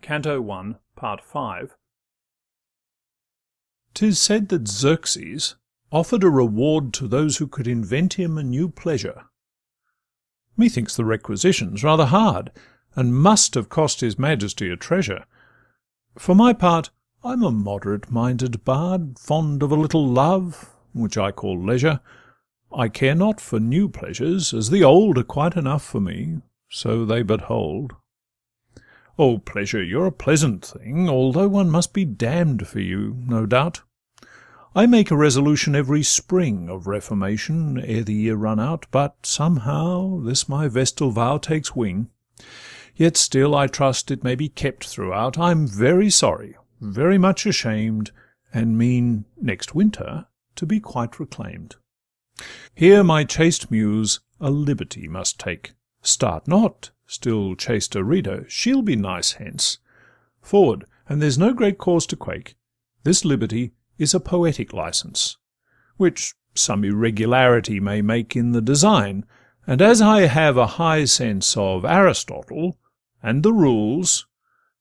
Canto I, Part 5. 'Tis said that Xerxes offered a reward to those who could invent him a new pleasure. Methinks the requisition's rather hard, and must have cost his majesty a treasure. For my part, I'm a moderate-minded bard, fond of a little love, which I call leisure. I care not for new pleasures, as the old are quite enough for me, so they but hold. Oh, pleasure, you're a pleasant thing, although one must be damn'd for you, no doubt. I make a resolution every spring of reformation, ere the year run out, but somehow this my vestal vow takes wing. Yet still I trust it may be kept throughout. I'm very sorry, very much ashamed, and mean next winter to be quite reclaim'd. Here my chaste muse a liberty must take. Start not, still chaster reader, she'll be nice hence. Forward, and there's no great cause to quake. This liberty is a poetic licence, which some irregularity may make in the design, and as I have a high sense of Aristotle and the rules,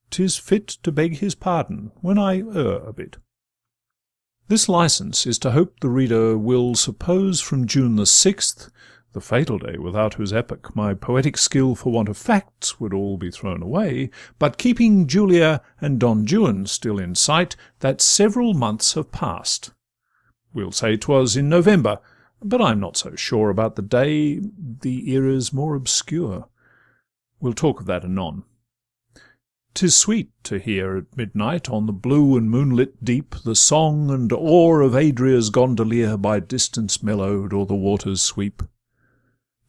'tis fit to beg his pardon when I err a bit. This licence is to hope the reader will suppose from June the 6th, the fatal day without whose epoch my poetic skill for want of facts would all be thrown away, but keeping Julia and Don Juan still in sight, that several months have passed. We'll say 'twas in November, but I'm not so sure about the day, the era's more obscure. We'll talk of that anon. 'Tis sweet to hear at midnight on the blue and moonlit deep the song and oar of Adria's gondolier by distance mellow'd o'er the water's sweep.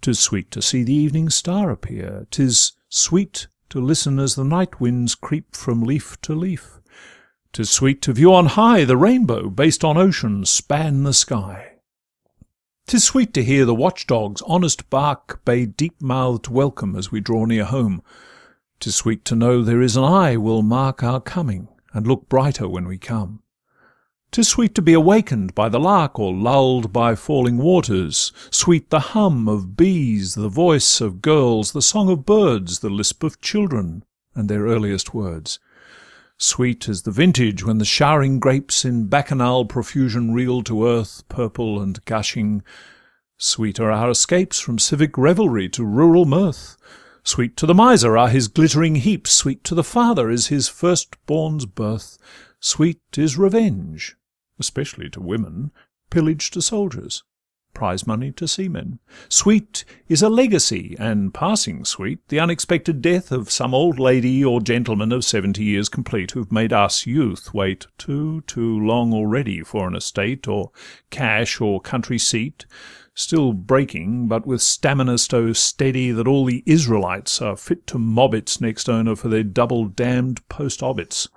'Tis sweet to see the evening star appear, 'tis sweet to listen as the night winds creep from leaf to leaf, 'tis sweet to view on high the rainbow based on ocean span the sky. 'Tis sweet to hear the watchdog's honest bark bay deep-mouth'd welcome as we draw near home, 'tis sweet to know there is an eye will mark our coming, and look brighter when we come. 'Tis sweet to be awakened by the lark, or lull'd by falling waters, sweet the hum of bees, the voice of girls, the song of birds, the lisp of children, and their earliest words. Sweet is the vintage when the showering grapes in bacchanal profusion reel to earth, purple and gushing. Sweet are our escapes from civic revelry to rural mirth. Sweet to the miser are his glittering heaps, sweet to the father is his firstborn's birth. Sweet is revenge, especially to women, pillage to soldiers, prize money to seamen. Sweet is a legacy, and passing sweet, the unexpected death of some old lady or gentleman of 70 years complete, who've made us youth wait too long already for an estate, or cash, or country seat, still breaking, but with stamina so steady that all the Israelites are fit to mob its next owner for their double-damned post-obits.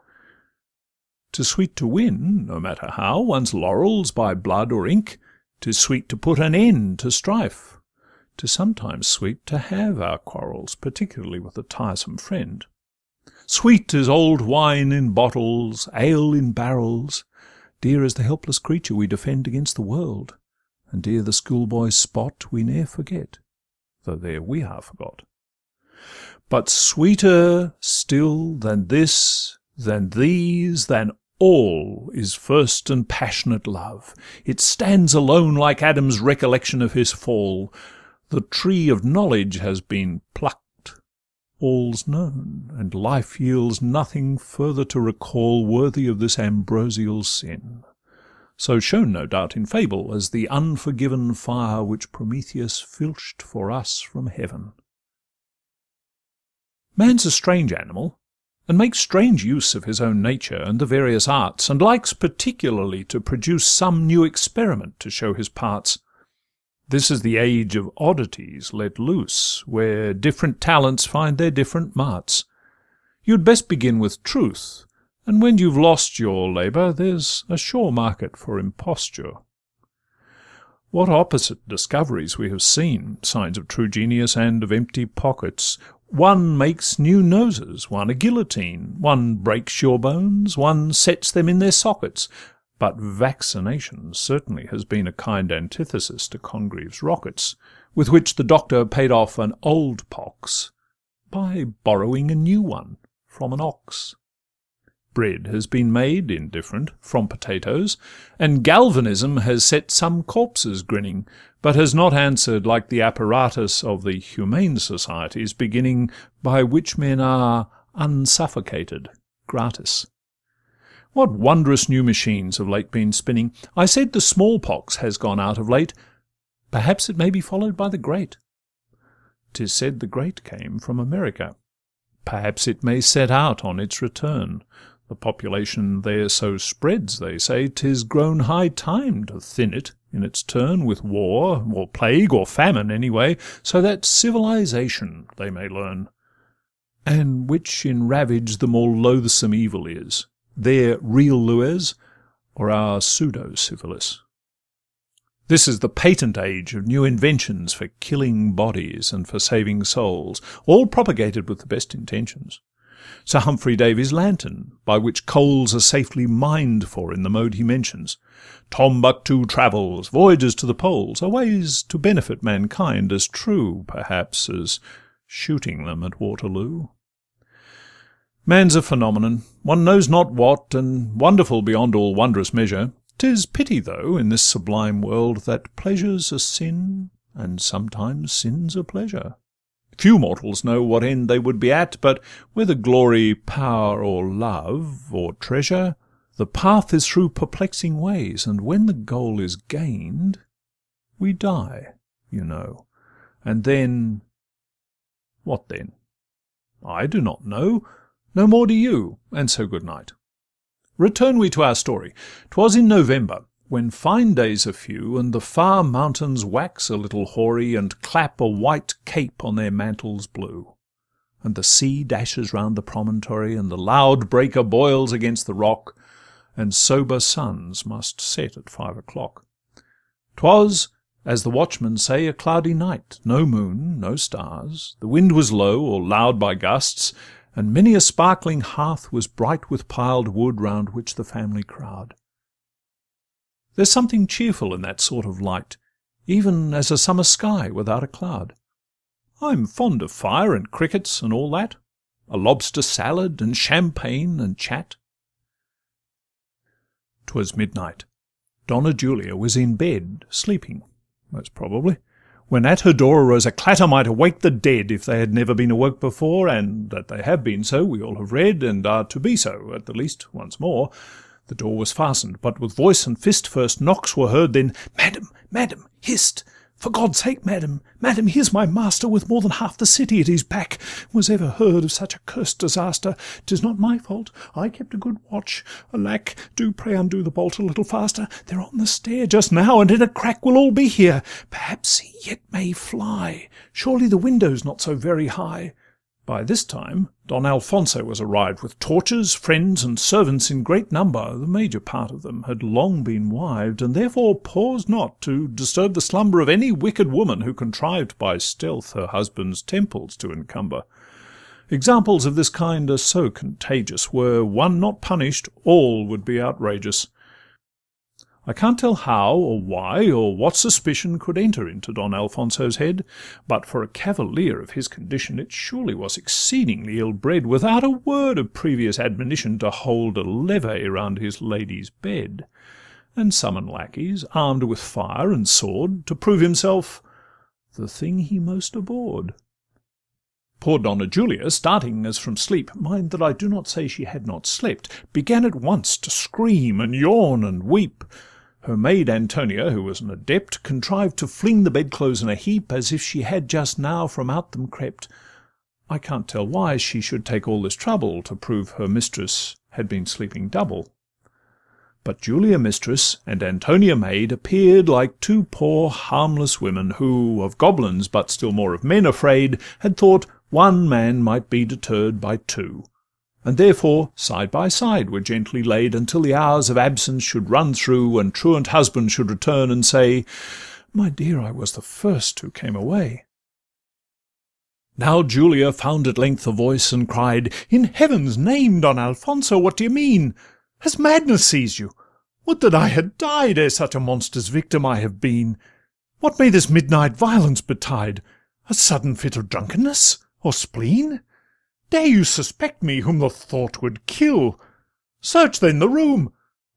'Tis sweet to win, no matter how, one's laurels by blood or ink. 'Tis sweet to put an end to strife. 'Tis sometimes sweet to have our quarrels, particularly with a tiresome friend. Sweet is old wine in bottles, ale in barrels. Dear is the helpless creature we defend against the world, and dear the schoolboy's spot we ne'er forget, though there we are forgot. But sweeter still than this, than these, than all is first and passionate love. It stands alone like Adam's recollection of his fall. The tree of knowledge has been plucked, all's known, and life yields nothing further to recall worthy of this ambrosial sin, so shown no doubt in fable as the unforgiven fire which Prometheus filched for us from heaven. Man's a strange animal, and makes strange use of his own nature and the various arts, and likes particularly to produce some new experiment to show his parts. This is the age of oddities let loose, where different talents find their different marts. You'd best begin with truth, and when you've lost your labour, there's a sure market for imposture. What opposite discoveries we have seen, signs of true genius and of empty pockets! One makes new noses, one a guillotine, one breaks your bones, one sets them in their sockets. But vaccination certainly has been a kind antithesis to Congreve's rockets, with which the doctor paid off an old pox by borrowing a new one from an ox. Bread has been made, indifferent, from potatoes, and galvanism has set some corpses grinning, but has not answer'd like the apparatus of the Humane Societies, beginning, by which men are unsuffocated gratis. What wondrous new machines have late been spinning! I said the small-pox has gone out of late, perhaps it may be followed by the great. 'Tis said the great came from America, perhaps it may set out on its return. The population there so spreads, they say, 'tis grown high time to thin it in its turn with war, or plague, or famine anyway, so that civilization they may learn. And which in ravage the more loathsome evil is, their real lues, or our pseudo-syphilis? This is the patent age of new inventions for killing bodies and for saving souls, all propagated with the best intentions. Sir Humphrey Davy's lantern, by which coals are safely mined for in the mode he mentions. Tombuctoo travels, voyages to the poles, are ways to benefit mankind, as true, perhaps, as shooting them at Waterloo. Man's a phenomenon, one knows not what, and wonderful beyond all wondrous measure. 'Tis pity, though, in this sublime world, that pleasure's a sin, and sometimes sin's a pleasure. Few mortals know what end they would be at, but whether glory, power, or love, or treasure, the path is through perplexing ways, and when the goal is gained, we die, you know, and then—what then? I do not know, no more do you, and so good night. Return we to our story. 'Twas in November, when fine days are few, and the far mountains wax a little hoary, and clap a white cape on their mantles blue, and the sea dashes round the promontory, and the loud breaker boils against the rock, and sober suns must set at 5 o'clock. 'Twas, as the watchmen say, a cloudy night, no moon, no stars, the wind was low, or loud by gusts, and many a sparkling hearth was bright with piled wood, round which the family crowd. There's something cheerful in that sort of light, even as a summer sky without a cloud. I'm fond of fire and crickets and all that, a lobster salad and champagne and chat. 'Twas midnight. Donna Julia was in bed, sleeping, most probably, when at her door arose a clatter might awake the dead, if they had never been awoke before, and that they have been so we all have read, and are to be so, at the least, once more. The door was fastened, but with voice and fist first knocks were heard, then "Madam, madam, hist! For God's sake, madam, madam, here's my master, with more than half the city at his back. Was ever heard of such a cursed disaster? 'Tis not my fault, I kept a good watch. Alack, do pray undo the bolt a little faster. They're on the stair just now, and in a crack will all be here. Perhaps he yet may fly. Surely the window's not so very high." By this time Don Alfonso was arrived, with torches, friends, and servants in great number. The major part of them had long been wived, and therefore paused not to disturb the slumber of any wicked woman who contrived by stealth her husband's temples to encumber. Examples of this kind are so contagious, were one not punished, all would be outrageous. I can't tell how, or why, or what suspicion could enter into Don Alfonso's head, but for a cavalier of his condition it surely was exceedingly ill-bred, without a word of previous admonition, to hold a levee round his lady's bed, and summon lackeys, armed with fire and sword, to prove himself the thing he most abhorred. Poor Donna Julia, starting as from sleep, mind that I do not say she had not slept, began at once to scream and yawn and weep. Her maid Antonia, who was an adept, contrived to fling the bedclothes in a heap, as if she had just now from out them crept. I can't tell why she should take all this trouble to prove her mistress had been sleeping double. But Julia mistress and Antonia maid appeared like two poor harmless women, who, of goblins but still more of men afraid, had thought one man might be deterred by two, and therefore side by side were gently laid, until the hours of absence should run through, and truant husband should return and say, "My dear, I was the first who came away." Now Julia found at length a voice, and cried, "In heaven's name, Don Alfonso, what do you mean? Has madness seized you? Would that I had died ere such a monster's victim I have been! What may this midnight violence betide? A sudden fit of drunkenness or spleen? Dare you suspect me, whom the thought would kill? Search then the room."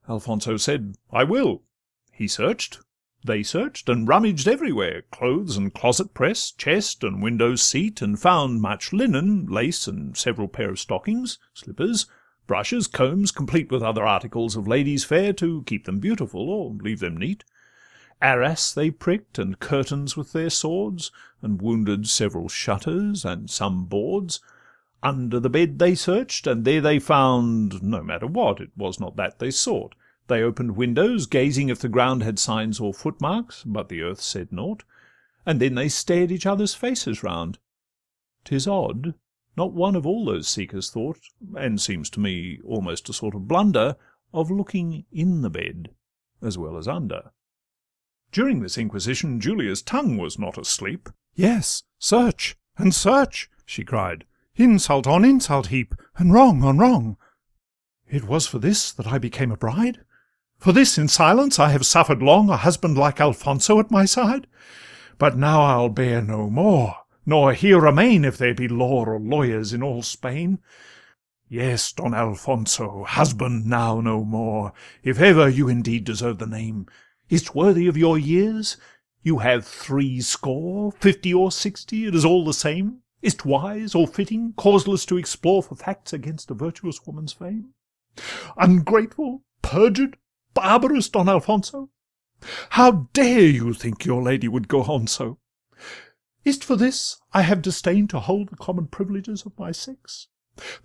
Alfonso said, "I will." He search'd, they search'd, and rummaged everywhere, Clothes and closet press, chest and window seat, And found much linen, lace, and several pair Of stockings, slippers, brushes, combs, complete, With other articles of ladies' fare, To keep them beautiful, or leave them neat. Arras they prick'd, and curtains with their swords, And wounded several shutters, and some boards. Under the bed they search'd, and there they found no matter what, it was not that they sought. They opened windows, gazing if the ground had signs or footmarks, but the earth said naught, and then they stared each other's faces round. 'Tis odd, not one of all those seekers thought, and seems to me almost a sort of blunder, of looking in the bed as well as under. During this inquisition Julia's tongue was not asleep. "Yes, search and search," she cried, "insult on insult heap, and wrong on wrong. It was for this that I became a bride? For this in silence I have suffered long A husband like Alfonso at my side? But now I'll bear no more, nor here remain, If there be law or lawyers in all Spain. Yes, Don Alfonso, husband now no more, If ever you indeed deserve the name. Is't worthy of your years? You have 60, 50, or 60, it is all the same. Is't wise or fitting, causeless to explore For facts against a virtuous woman's fame? Ungrateful, perjured, barbarous Don Alfonso, how dare you think your lady would go on so? Is't for this I have disdained to hold the common privileges of my sex?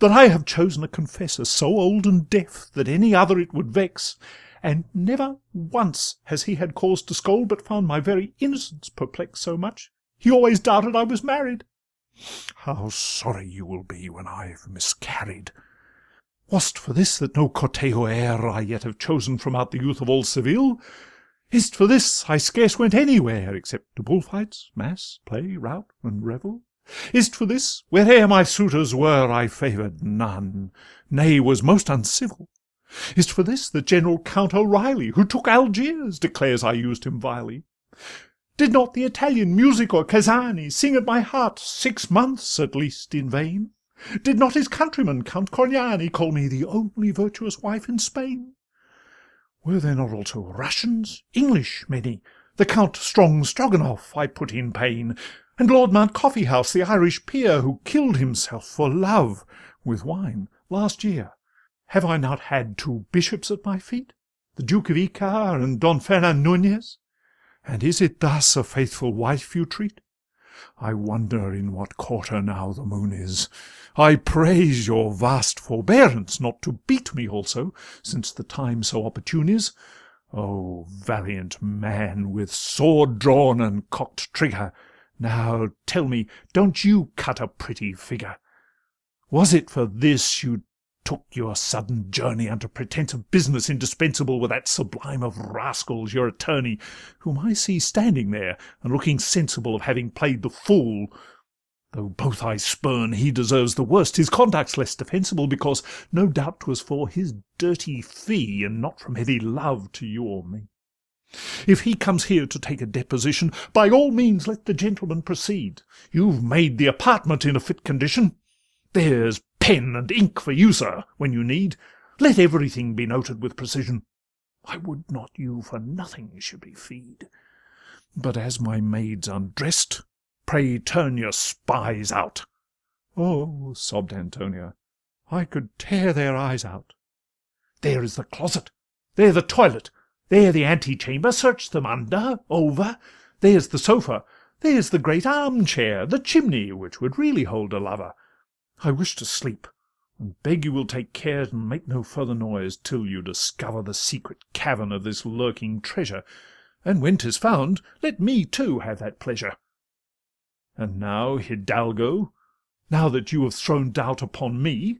That I have chosen a confessor so old and deaf That any other it would vex? And never once has he had cause to scold, But found my very innocence perplex so much, He always doubted I was married. How sorry you will be when I've miscarried! Was't for this that no cortejo e'er I yet have chosen from out the youth of all Seville? Is't for this I scarce went anywhere, Except to bullfights, mass, play, rout, and revel? Is't for this, where'er my suitors were, I favour'd none, nay, was most uncivil? Is't for this that General Count O'Reilly, Who took Algiers, declares I used him vilely? Did not the Italian Musico Casani sing at my heart 6 months at least in vain? Did not his countryman Count Corniani call me the only virtuous wife in Spain? Were there not also Russians, English many? The Count Stroganoff I put in pain, And Lord Mount Coffeehouse, the Irish peer, Who killed himself for love with wine last year. Have I not had 2 bishops at my feet, The Duke of Icar and Don Fernand Nunez? And is it thus a faithful wife you treat? I wonder in what quarter now the moon is. I praise your vast forbearance not to beat me also, Since the time so opportune is. O valiant man, with sword drawn and cock'd trigger, Now tell me, don't you cut a pretty figure? Was it for this you took your sudden journey Under pretence of business indispensable With that sublime of rascals, your attorney, Whom I see standing there, and looking sensible Of having played the fool? Though both I spurn, he deserves the worst. His conduct's less defensible, Because no doubt 'twas for his dirty fee, And not from heavy love to you or me. If he comes here to take a deposition, By all means let the gentleman proceed. You've made the apartment in a fit condition. There's pen and ink for you, sir, when you need. Let everything be noted with precision. I would not you for nothing should be feed. But as my maid's undress'd, pray turn your spies out. Oh, sobbed Antonia, I could tear their eyes out. There is the closet, there the toilet, there the antechamber, search them under, over. There's the sofa, there's the great arm-chair, the chimney, which would really hold a lover. I wish to sleep, and beg you will take care and make no further noise, Till you discover the secret cavern of this lurking treasure, And when 'tis found, let me too have that pleasure. And now, Hidalgo, now that you have thrown doubt upon me,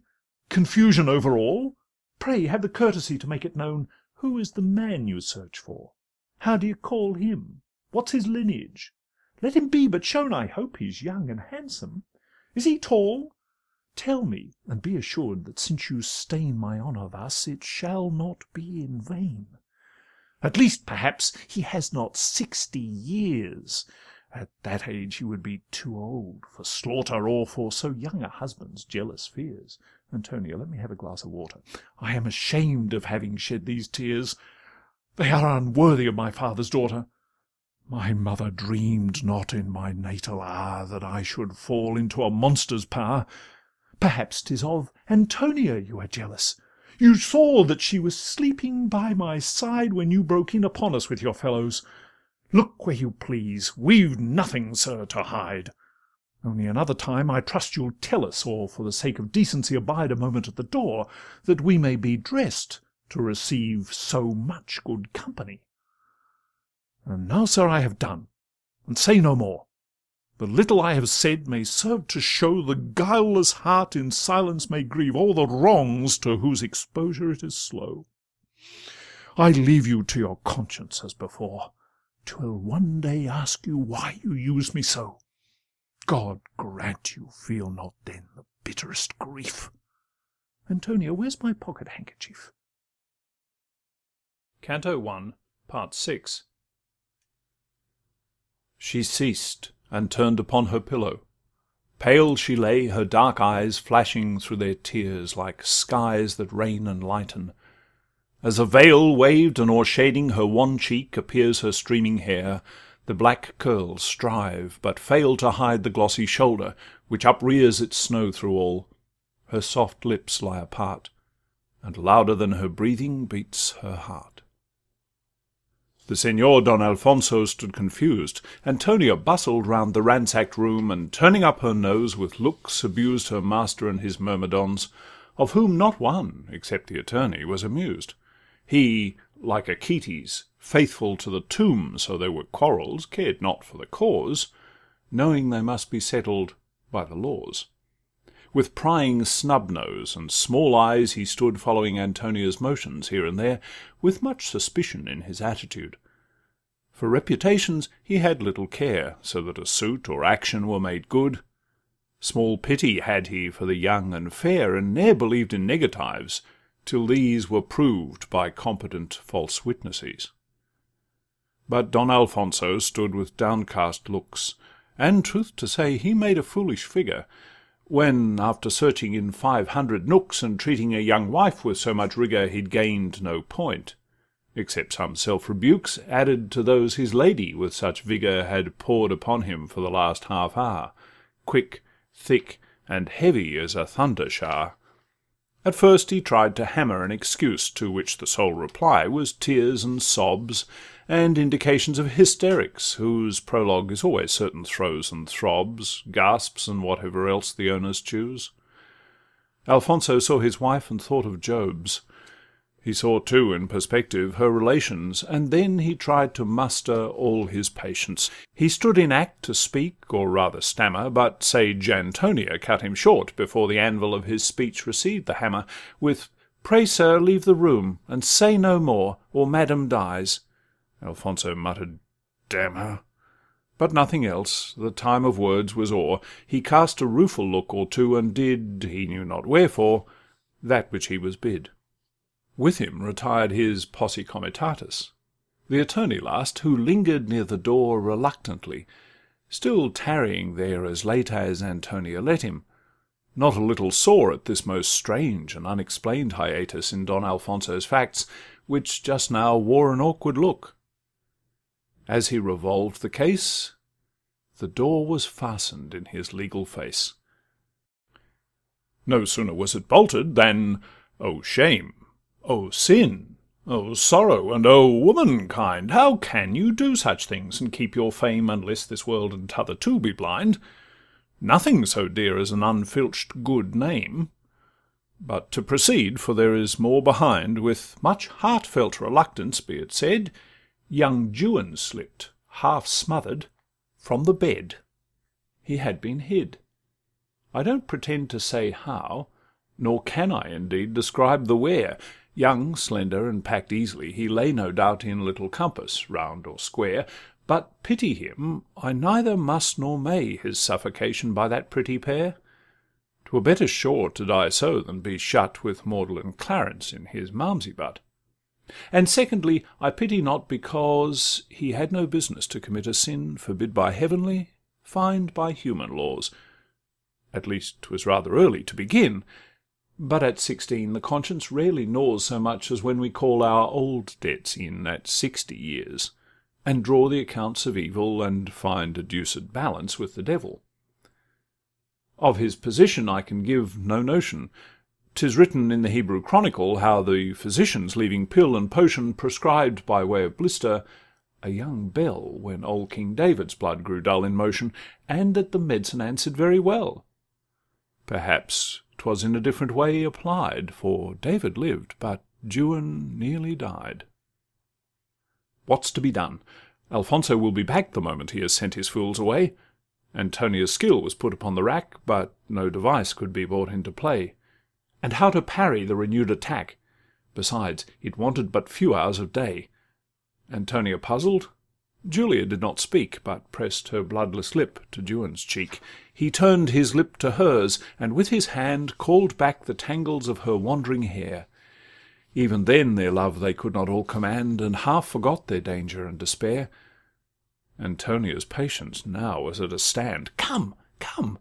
confusion over all, pray have the courtesy to make it known Who is the man you search for? How do you call him? What's his lineage? Let him be but shown, I hope he's young and handsome. Is he tall? Tell me, and be assured that since you stain my honour thus, It shall not be in vain. At least, perhaps, he has not 60 years, At that age he would be too old for slaughter, or for so young a husband's jealous fears. Antonia, let me have a glass of water. I am ashamed of having shed these tears. They are unworthy of my father's daughter. My mother dream'd not in my natal hour that I should fall into a monster's power. Perhaps 'tis of Antonia you are jealous. You saw that she was sleeping by my side when you broke in upon us with your fellows. Look where you please, we've nothing, sir, to hide. Only another time I trust you'll tell us, or for the sake of decency abide a moment at the door, that we may be dressed to receive so much good company. And now, sir, I have done, and say no more. The little I have said may serve to show the guileless heart in silence may grieve all the wrongs to whose exposure it is slow. I leave you to your conscience as before, 'twill one day ask you why you used me so. God grant you feel not then the bitterest grief. Antonia, where's my pocket handkerchief? Canto I, Part 6. She ceased, and turn'd upon her pillow. Pale she lay, her dark eyes flashing through their tears, like skies that rain and lighten. As a veil waved, and o'ershading her wan cheek appears her streaming hair, the black curls strive, but fail to hide the glossy shoulder, which uprears its snow through all. Her soft lips lie apart, and louder than her breathing beats her heart. The Senor Don Alfonso stood confused. Antonia bustled round the ransacked room, and turning up her nose, with looks abused her master and his myrmidons, of whom not one, except the attorney, was amused. He, like Achates, faithful to the tomb, so there were quarrels, cared not for the cause, knowing they must be settled by the laws. With prying snub-nose and small eyes he stood following Antonia's motions here and there, with much suspicion in his attitude. For reputations he had little care, so that a suit or action were made good. Small pity had he for the young and fair, and ne'er believed in negatives, till these were proved by competent false witnesses. But Don Alfonso stood with downcast looks, and, truth to say, he made a foolish figure, when, after searching in 500 nooks, and treating a young wife with so much rigour, he'd gained no point, except some self-rebukes added to those his lady with such vigour had poured upon him for the last half-hour, quick, thick, and heavy as a thunder-shower. At first he tried to hammer an excuse, to which the sole reply was tears and sobs, and indications of hysterics, whose prologue is always certain throes and throbs, gasps, and whatever else the owners choose. Alfonso saw his wife and thought of Job's. He saw, too, in perspective, her relations, and then he tried to muster all his patience. He stood in act to speak, or rather stammer, but sage Antonia cut him short before the anvil of his speech received the hammer, with "Pray, sir, leave the room, and say no more, or madam dies." Alfonso muttered, "Damn her!" but nothing else. The time of words was o'er. He cast a rueful look or two, and did, he knew not wherefore, that which he was bid. With him retired his posse comitatus, the attorney last, who lingered near the door reluctantly, still tarrying there as late as Antonia let him, not a little sore at this most strange and unexplained hiatus in Don Alfonso's facts, which just now wore an awkward look. As he revolved the case, the door was fastened in his legal face. No sooner was it bolted than, oh shame! O sin, O sorrow, and O womankind, how can you do such things, and keep your fame, unless this world and t'other too be blind? Nothing so dear as an unfilched good name. But to proceed, for there is more behind, with much heartfelt reluctance be it said, young Juan slipped, half smothered, from the bed. He had been hid. I don't pretend to say how, nor can I indeed describe the where. Young, slender, and packed easily, he lay no doubt in little compass, round or square, but pity him, I neither must nor may his suffocation by that pretty pair. 'Twere better sure to die so than be shut with Magdalen Clarence in his malmsey butt. And secondly, I pity not because he had no business to commit a sin forbid by heavenly, fined by human laws. At least 'twas rather early to begin, but at 16 the conscience rarely gnaws so much as when we call our old debts in at 60 years, and draw the accounts of evil, and find a deuced balance with the devil. Of his position I can give no notion. 'Tis written in the Hebrew Chronicle how the physicians, leaving pill and potion, prescribed by way of blister a young bell when old King David's blood grew dull in motion, and that the medicine answered very well. Perhaps 'twas in a different way applied, for David lived, but Juan nearly died. What's to be done? Alfonso will be back the moment he has sent his fools away. Antonia's skill was put upon the rack, but no device could be brought into play. And how to parry the renewed attack? Besides, it wanted but few hours of day. Antonia puzzled. Julia did not speak, but pressed her bloodless lip to Juan's cheek. He turned his lip to hers, and with his hand called back the tangles of her wandering hair. Even then their love they could not all command, and half forgot their danger and despair. Antonia's patience now was at a stand. "Come, come!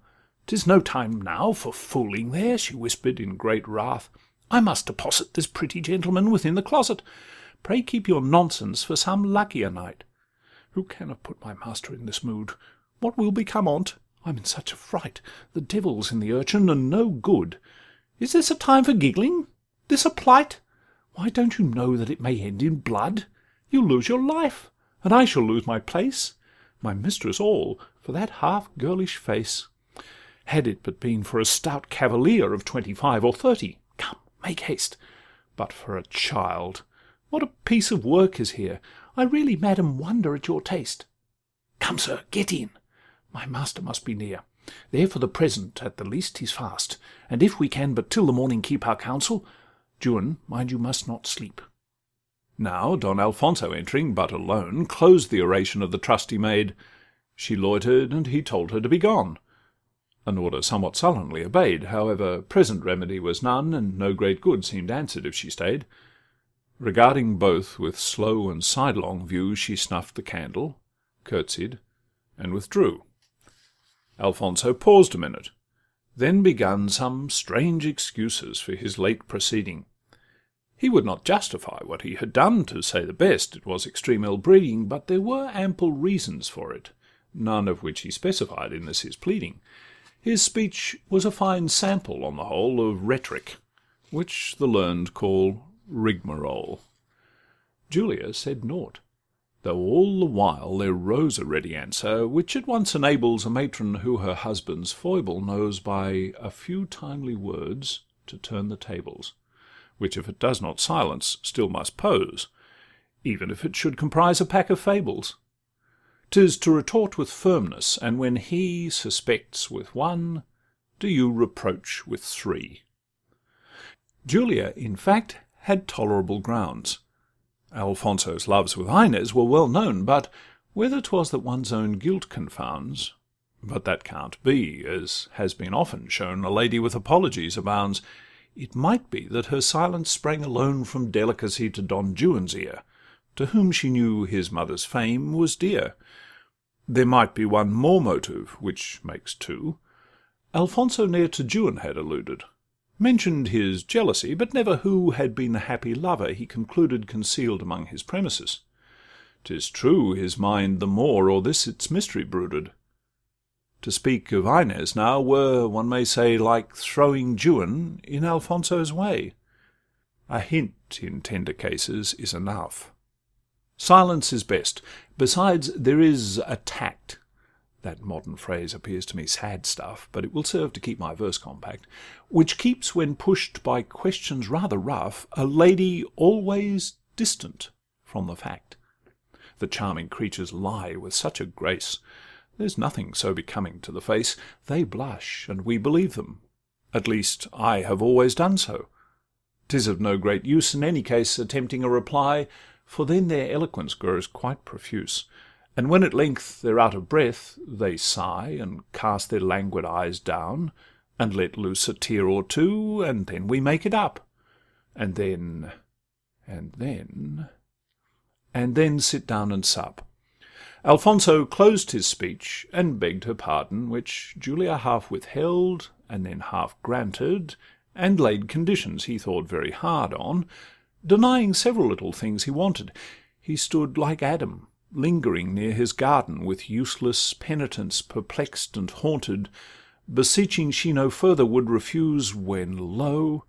'Tis no time now for fooling there," she whispered in great wrath. "I must deposit this pretty gentleman within the closet. Pray keep your nonsense for some luckier night. Who can have put my master in this mood? What will become on't? I'm in such a fright. The devil's in the urchin, and no good. Is this a time for giggling? This a plight? Why, don't you know that it may end in blood? You'll lose your life, and I shall lose my place, my mistress all, for that half-girlish face. Had it but been for a stout cavalier of 25 or 30, come, make haste. But for a child, what a piece of work is here! I really, madam, wonder at your taste. Come, sir, get in. My master must be near. There for the present, at the least, he's fast, and if we can but till the morning keep our counsel, Juan, mind you must not sleep." Now Don Alfonso entering, but alone, closed the oration of the trusty maid. She loitered, and he told her to be gone. An order somewhat sullenly obeyed, however present remedy was none, and no great good seemed answered if she stayed. Regarding both with slow and sidelong view, she snuffed the candle, curtsied, and withdrew. Alfonso paused a minute, then begun some strange excuses for his late proceeding. He would not justify what he had done, to say the best, it was extreme ill-breeding, but there were ample reasons for it, none of which he specified in this his pleading. His speech was a fine sample, on the whole, of rhetoric, which the learned call rigmarole. Julia said naught, though all the while there rose a ready answer, which at once enables a matron who her husband's foible knows by a few timely words to turn the tables, which if it does not silence, still must pose, even if it should comprise a pack of fables. 'Tis to retort with firmness, and when he suspects with one, do you reproach with three. Julia, in fact, had tolerable grounds. Alfonso's loves with Inez were well known, but whether 'twas that one's own guilt confounds, but that can't be, as has been often shown, a lady with apologies abounds. It might be that her silence sprang alone from delicacy to Don Juan's ear, to whom she knew his mother's fame was dear. There might be one more motive, which makes two. Alfonso ne'er to Juan had alluded, mentioned his jealousy, but never who had been the happy lover he concluded concealed among his premises. 'Tis true, his mind the more o'er this its mystery brooded. To speak of Inez now were, one may say, like throwing Juan in Alfonso's way. A hint in tender cases is enough. Silence is best. Besides, there is a tact. That modern phrase appears to me sad stuff, but it will serve to keep my verse compact, which keeps, when pushed by questions rather rough, a lady always distant from the fact. The charming creatures lie with such a grace, there's nothing so becoming to the face. They blush, and we believe them. At least I have always done so. 'Tis of no great use in any case attempting a reply, for then their eloquence grows quite profuse, and when at length they're out of breath, they sigh, and cast their languid eyes down, and let loose a tear or two, and then we make it up, and then and then sit down and sup. Alfonso closed his speech, and begged her pardon, which Julia half withheld, and then half granted, and laid conditions he thought very hard on, denying several little things he wanted. He stood like Adam, lingering near his garden, with useless penitence perplexed and haunted, beseeching she no further would refuse, when lo!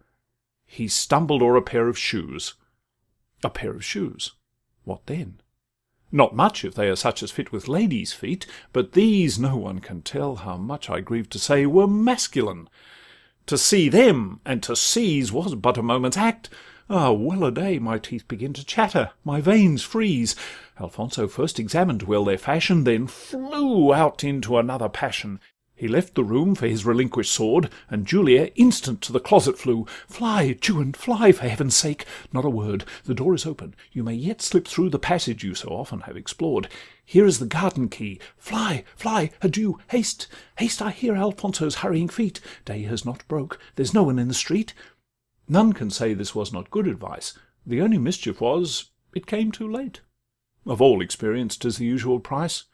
he stumbled o'er a pair of shoes. A pair of shoes! What then? Not much, if they are such as fit with ladies' feet, but these, no one can tell how much I grieve to say, were masculine. To see them and to seize was but a moment's act. Ah, well a day, my teeth begin to chatter, my veins freeze. Alfonso first examined well their fashion, then flew out into another passion. He left the room for his relinquish'd sword, and Julia instant to the closet flew. "Fly, Juan, fly, for heaven's sake! Not a word, the door is open, you may yet slip through the passage you so often have explored. Here is the garden key, fly, fly, adieu, haste, haste, I hear Alfonso's hurrying feet. Day has not broke, there's no one in the street." None can say this was not good advice. The only mischief was, it came too late. Of all experience 'tis the usual price,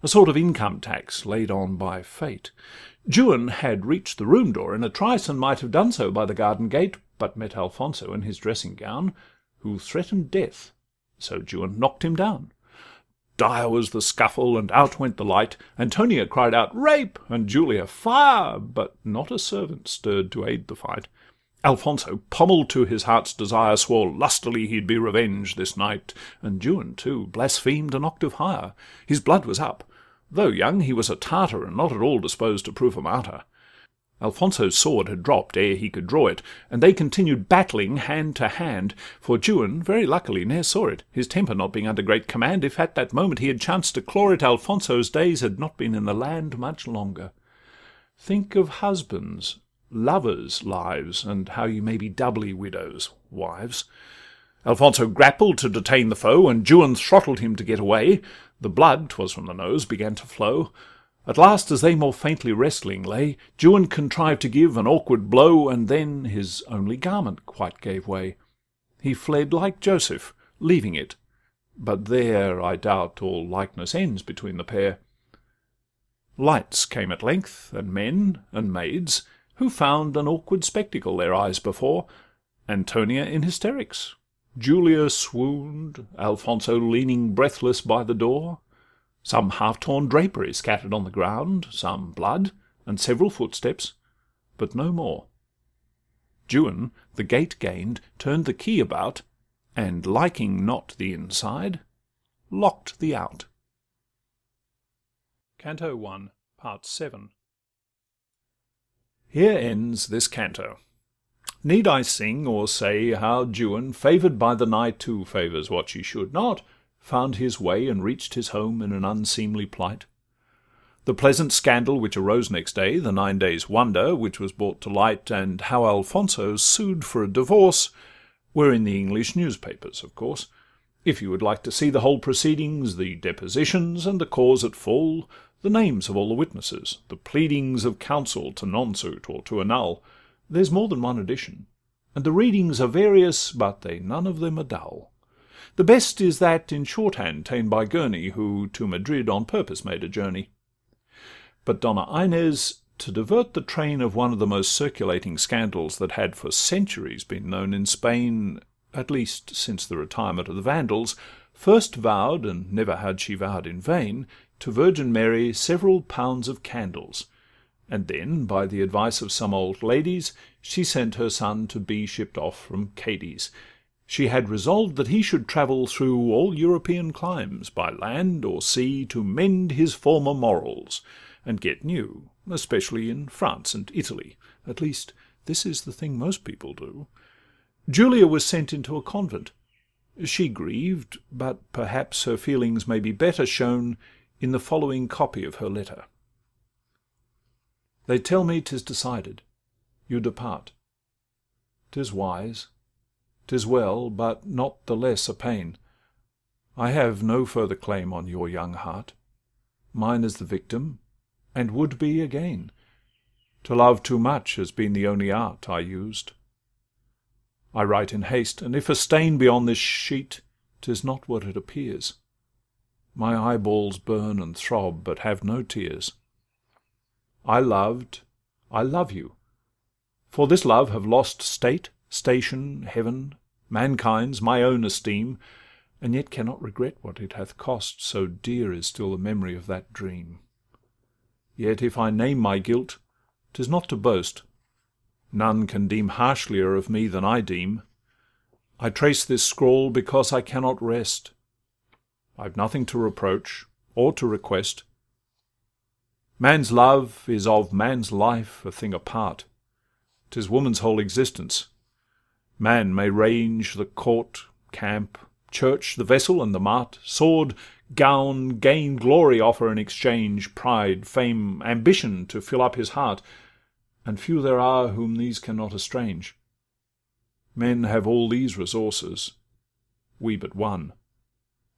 a sort of income tax laid on by fate. Juan had reached the room door in a trice, and might have done so by the garden gate, but met Alfonso in his dressing gown, who threatened death, so Juan knocked him down. Dire was the scuffle, and out went the light. Antonia cried out, "Rape!" and Julia, "Fire!" but not a servant stirred to aid the fight. Alfonso, pommelled to his heart's desire, swore lustily he'd be revenged this night, and Juan, too, blasphemed an octave higher. His blood was up. Though young, he was a Tartar, and not at all disposed to prove a martyr. Alfonso's sword had dropped ere he could draw it, and they continued battling hand to hand, for Juan very luckily ne'er saw it, his temper not being under great command. If at that moment he had chanced to claw it, Alfonso's days had not been in the land much longer. Think of husbands, lovers' lives, and how you may be doubly widows' wives. Alfonso grappled to detain the foe, and Juan throttled him to get away. The blood, 'twas from the nose, began to flow. At last, as they more faintly wrestling lay, Juan contrived to give an awkward blow, and then his only garment quite gave way. He fled like Joseph, leaving it, but there, I doubt, all likeness ends between the pair. Lights came at length, and men and maids, who found an awkward spectacle their eyes before. Antonia in hysterics, Julia swooned, Alfonso leaning breathless by the door, some half-torn drapery scattered on the ground, some blood, and several footsteps, but no more. Juan, the gate gained, turned the key about, and liking not the inside, locked the out. Canto I, Part 7. Here ends this canto. Need I sing or say how Juan, favoured by the night who favours what she should not, found his way and reached his home in an unseemly plight? The pleasant scandal which arose next day, the 9 days' wonder which was brought to light, and how Alfonso sued for a divorce, were in the English newspapers, of course. If you would like to see the whole proceedings, the depositions, and the cause at full, the names of all the witnesses, the pleadings of counsel to non-suit or to annul, there's more than one edition, and the readings are various, but they none of them are dull. The best is that in shorthand ta'en by Gurney, who to Madrid on purpose made a journey. But Donna Inez, to divert the train of one of the most circulating scandals that had for centuries been known in Spain, at least since the retirement of the Vandals, first vowed, and never had she vowed in vain, to Virgin Mary several pounds of candles, and then, by the advice of some old ladies, she sent her son to be shipped off from Cadiz. She had resolved that he should travel through all European climes, by land or sea, to mend his former morals, and get new, especially in France and Italy. At least, this is the thing most people do. Julia was sent into a convent. She grieved, but perhaps her feelings may be better shown in the following copy of her letter. They tell me 'tis decided, you depart. 'Tis wise, 'tis well, but not the less a pain. I have no further claim on your young heart. Mine is the victim, and would be again. To love too much has been the only art I used. I write in haste, and if a stain be on this sheet, 'tis not what it appears. My eyeballs burn and throb, but have no tears. I loved, I love you. For this love have lost state, station, heaven, mankind's, my own esteem, and yet cannot regret what it hath cost, so dear is still the memory of that dream. Yet if I name my guilt, 'tis not to boast. None can deem harshlier of me than I deem. I trace this scrawl because I cannot rest. I've nothing to reproach, or to request. Man's love is of man's life a thing apart. 'Tis woman's whole existence. Man may range the court, camp, church, the vessel, and the mart, sword, gown, gain, glory offer in exchange, pride, fame, ambition to fill up his heart, and few there are whom these cannot estrange. Men have all these resources, we but one,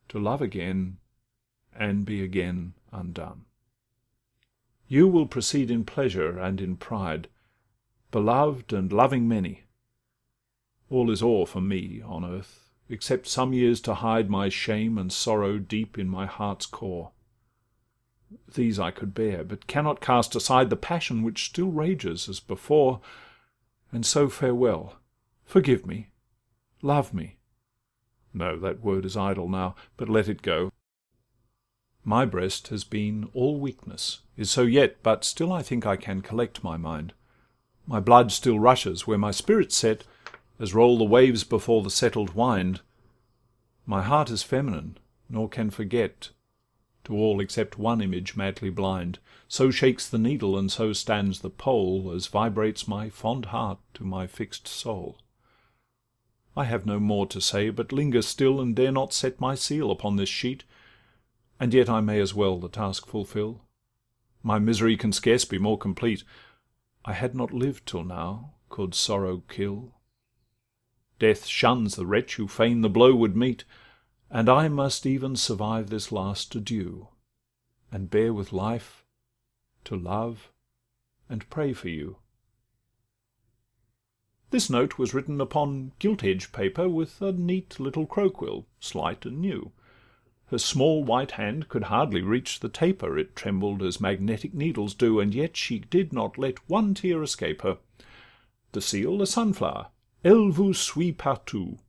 to love again, and be again undone. You will proceed in pleasure and in pride, beloved and loving many. All is o'er for me on earth, except some years to hide my shame and sorrow deep in my heart's core. These I could bear, but cannot cast aside the passion which still rages as before, and so farewell. Forgive me, love me. No, that word is idle now, but let it go. My breast has been all weakness, is so yet, but still I think I can collect my mind. My blood still rushes where my spirit's set, as roll the waves before the settled wind. My heart is feminine, nor can forget, to all except one image madly blind. So shakes the needle, and so stands the pole, as vibrates my fond heart to my fixed soul. I have no more to say, but linger still, and dare not set my seal upon this sheet, and yet I may as well the task fulfil. My misery can scarce be more complete. I had not lived till now, could sorrow kill. Death shuns the wretch who fain the blow would meet, and I must even survive this last adieu, and bear with life to love and pray for you. This note was written upon gilt-edge paper with a neat little crow-quill, slight and new. Her small white hand could hardly reach the taper, it trembled as magnetic needles do, and yet she did not let one tear escape her. The seal a sunflower, Elle vous suit partout.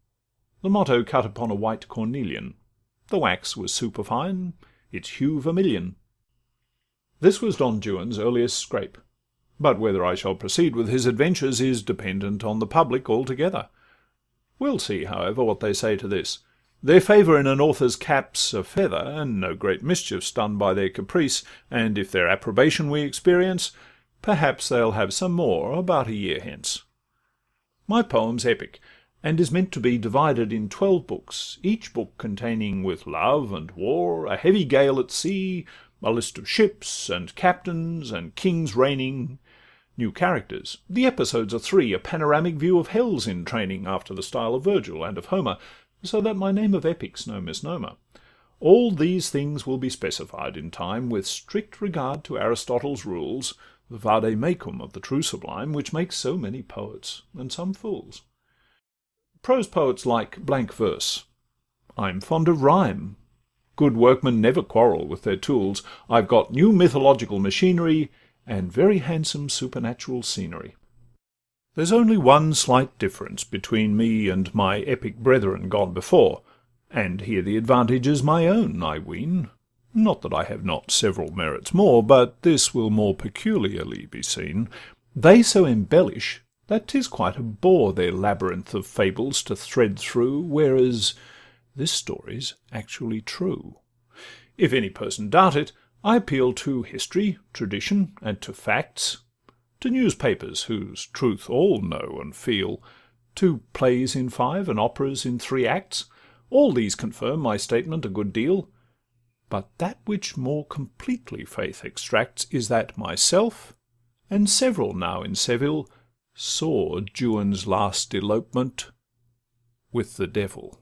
The motto cut upon a white cornelian. The wax was superfine, its hue vermilion. This was Don Juan's earliest scrape, but whether I shall proceed with his adventures is dependent on the public altogether. We'll see, however, what they say to this. Their favour in an author's cap's a feather, and no great mischief's done by their caprice, and if their approbation we experience, perhaps they'll have some more about a year hence. My poem's epic, and is meant to be divided in 12 books, each book containing, with love and war, a heavy gale at sea, a list of ships, and captains, and kings reigning, new characters. The episodes are 3, a panoramic view of hell's in training, after the style of Virgil and of Homer, so that my name of epic's no misnomer. All these things will be specified in time, with strict regard to Aristotle's rules, the vade mecum of the true sublime, which makes so many poets, and some fools. Prose poets like blank verse. I'm fond of rhyme. Good workmen never quarrel with their tools. I've got new mythological machinery, and very handsome supernatural scenery. There's only one slight difference between me and my epic brethren gone before, and here the advantage is my own, I ween. Not that I have not several merits more, but this will more peculiarly be seen. They so embellish that 'tis quite a bore their labyrinth of fables to thread through, whereas this story's actually true. If any person doubt it, I appeal to history, tradition, and to facts, to newspapers whose truth all know and feel, to plays in 5 and operas in 3 acts. All these confirm my statement a good deal, but that which more completely faith extracts is that myself, and several now in Seville, saw Juan's last elopement with the devil.